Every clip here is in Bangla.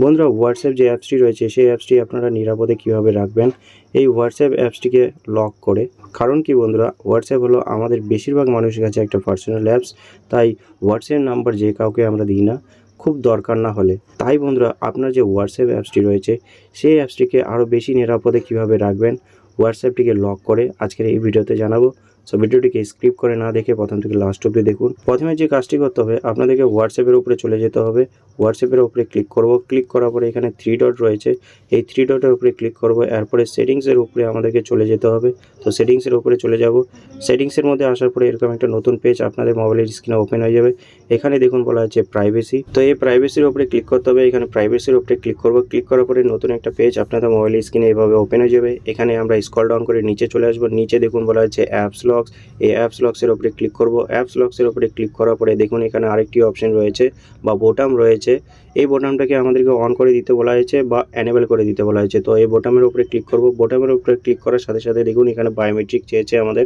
বন্ধুরা, হোয়াটসঅ্যাপ যে অ্যাপসটি রয়েছে সেই অ্যাপসটি আপনারা নিরাপদে কীভাবে রাখবেন এই হোয়াটসঅ্যাপ অ্যাপসটিকে লক করে। কারণ কি বন্ধুরা, হোয়াটসঅ্যাপ হলো আমাদের বেশিরভাগ মানুষের কাছে একটা পার্সোনাল অ্যাপস। তাই হোয়াটসঅ্যাপ নাম্বার যে কাউকে আমরা দিই না, খুব দরকার না হলে। তাই বন্ধুরা, আপনার যে হোয়াটসঅ্যাপ অ্যাপসটি রয়েছে সেই অ্যাপসটিকে আরও বেশি নিরাপদে কীভাবে রাখবেন হোয়াটসঅ্যাপটিকে লক করে আজকের এই ভিডিওতে জানাবো। সো ভিডিওটিকে স্কিপ করে না দেখে প্রথম থেকে লাস্ট অবধি দেখুন। প্রথমে যে কাজটি করতে হবে, আপনাদেরকে হোয়াটসঅ্যাপের উপরে চলে যেতে হবে। হোয়াটসঅ্যাপের উপরে ক্লিক করব। ক্লিক করার পরে এখানে 3 ডট রয়েছে, এই 3 ডটের উপরে ক্লিক করব। এরপরে সেটিংসের উপরে আমাদেরকে চলে যেতে হবে। তো সেটিংসের উপরে চলে যাব। সেটিংসের মধ্যে আসার পরে এরকম একটা নতুন পেজ আপনাদের মোবাইলের স্ক্রিনে ওপেন হয়ে যাবে। এখানে দেখুন বলা আছে প্রাইভেসি। তো এই প্রাইভেসির উপরে ক্লিক করতে হবে। এখানে প্রাইভেসির উপরে ক্লিক করব। ক্লিক করার পরে নতুন একটা পেজ আপনাদের মোবাইলের স্ক্রিনে এভাবে ওপেন হয়ে যাবে। এখানে আমরা স্ক্রল ডাউন করে নিচে চলে আসবো। নিচে দেখুন বলা আছে অ্যাপস লকস। এই অ্যাপস লকসের উপরে ক্লিক করব। অ্যাপস লকসের উপরে ক্লিক করার পরে দেখুন এখানে আরেকটি অপশন রয়েছে বা বোতাম রয়েছে। এই বোতামটাকে আমাদেরকে অন করে দিতে বলা হয়েছে বা এনেবল করে দিতে বলা হয়েছে। তো এই বোতামের উপরে ক্লিক করব। বোতামের উপরে ক্লিক করার সাথে সাথে দেখুন এখানে বায়োমেট্রিক চেয়েছে আমাদের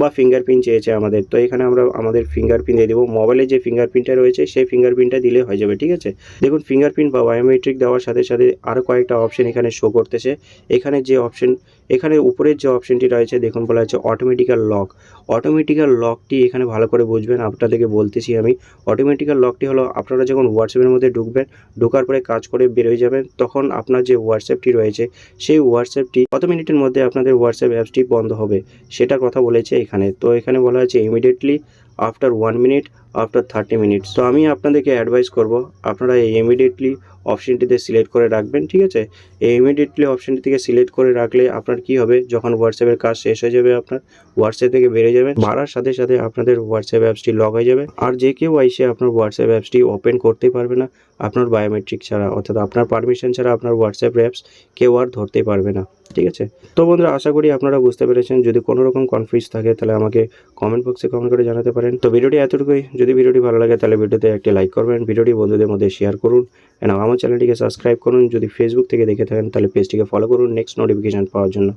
বা ফিঙ্গারপ্রিন্ট চেয়েছে আমাদের। তো এখানে আমরা আমাদের ফিঙ্গারপ্রিন্ট দিয়ে দেবো। মোবাইলে যে ফিঙ্গারপ্রিন্টটা রয়েছে সেই ফিঙ্গারপ্রিন্টটা দিলে হয়ে যাবে, ঠিক আছে। দেখুন ফিঙ্গারপ্রিন্ট বা বায়োমেট্রিক দেওয়ার সাথে সাথে আরও কয়েকটা অপশন এখানে শো করতেছে। এখানে যে অপশন, এখানে উপরের যে অপশনটি রয়েছে দেখুন বলা আছে অটোমেটিক্যাল লক। অটোমেটিক্যাল লকটি এখানে ভালো করে বুঝবেন, আপনাদেরকে বলতেছি আমি। অটোমেটিক্যাল লকটি হলো আপনারা যখন হোয়াটসঅ্যাপের মধ্যে ঢুকবেন, ঢোকার পরে কাজ করে বেরোয় যাবেন, তখন আপনার যে হোয়াটসঅ্যাপটি রয়েছে সেই হোয়াটসঅ্যাপটি কত মিনিটের মধ্যে আপনাদের হোয়াটসঅ্যাপ অ্যাপসটি বন্ধ হবে সেটার কথা বলেছে এখানে। তো এখানে বলা আছে immediately, after 1 minute, after 30 minutes. তো আমি আপনাদেরকে অ্যাডভাইস করব আপনারা এই ইমিডিয়েটলি অপশনটিতে সিলেক্ট করে রাখবেন, ঠিক আছে। এই ইমিডিয়েটলি অপশনটি থেকে সিলেক্ট করে রাখলে আপনার কি হবে, যখন হোয়াটসঅ্যাপের কাজ শেষ হয়ে যাবে আপনার হোয়াটসঅ্যাপ থেকে বেরিয়ে যাবেন, বাড়ার সাথে সাথে আপনাদের হোয়াটসঅ্যাপ অ্যাপসটি লক হয়ে যাবে। আর যে কেউ এসে আপনার হোয়াটসঅ্যাপ অ্যাপসটি ওপেন করতেই পারবে না আপনার বায়োমেট্রিক ছাড়া, অর্থাৎ আপনার পারমিশন ছাড়া আপনার হোয়াটসঅ্যাপ অ্যাপস কেউ আর ধরতেই পারবে না, ঠিক আছে। তো বন্ধুরা, আশা করি আপনারা বুঝতে পেরেছেন। যদি কোনো রকম কনফিউজ থাকে তাহলে আমাকে কমেন্ট বক্সে কমেন্ট করে জানাতে পারেন। তো ভিডিওটি এতটুকুই। যদি ভিডিওটি ভালো লাগে তাহলে ভিডিওতে একটি লাইক করবেন, ভিডিওটি বন্ধুদের মধ্যে শেয়ার করুন, এন্ড আমার চ্যানেলটিকে সাবস্ক্রাইব করুন। যদি ফেসবুক থেকে দেখে থাকেন তাহলে পেজটিকে ফলো করুন নেক্সট নোটিফিকেশান পাওয়ার জন্য।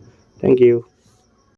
Thank you.